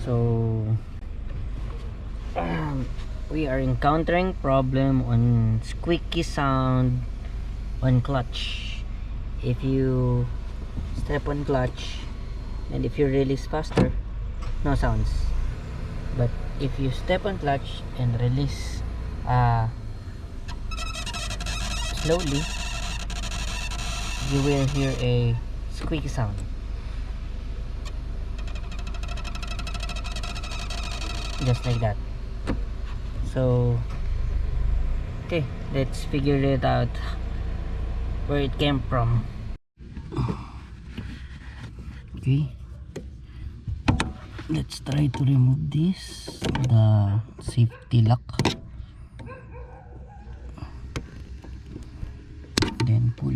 So we are encountering problem on squeaky sound on clutch. If you step on clutch and if you release faster, no sounds. But if you step on clutch and release slowly, you will hear a squeaky sound. Just like that. So okay, let's figure it out where it came from. Okay, let's try to remove this, the safety lock, then pull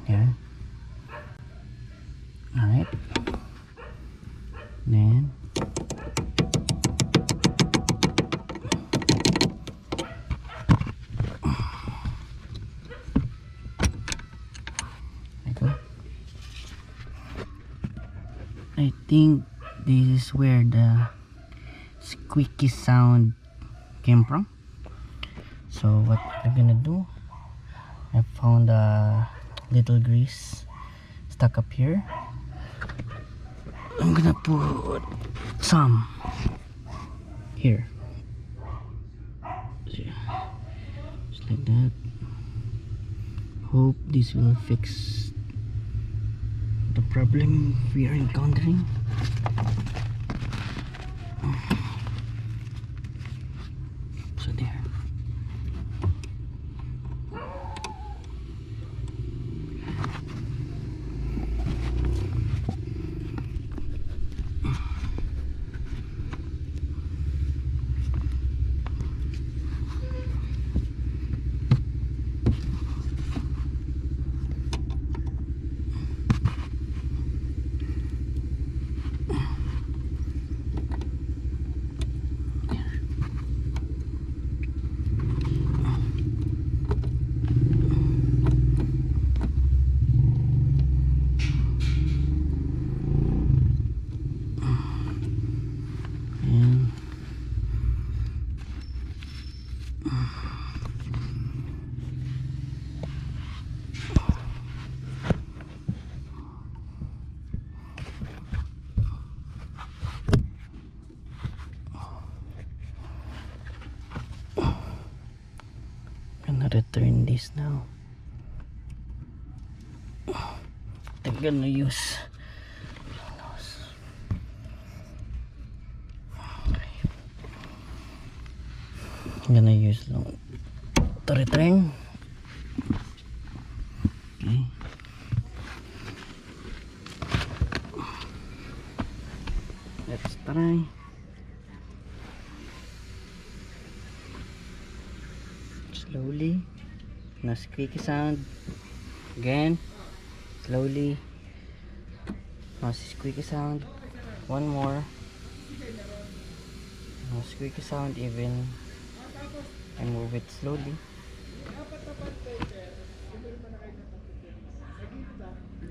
here. Alright, then I think this is where the squeaky sound came from. So what I'm gonna do, I found a little grease stuck up here. I'm gonna put some here, just like that. Hope this will fix the problem we are encountering. So there. Return this now. I'm gonna use long to return. Okay. Let's try. Slowly, no squeaky sound. Again, slowly, no squeaky sound. One more, no squeaky sound even. I move it slowly.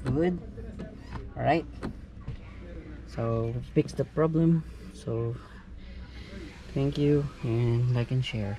Good. Alright, so fix the problem. So thank you, and like and share.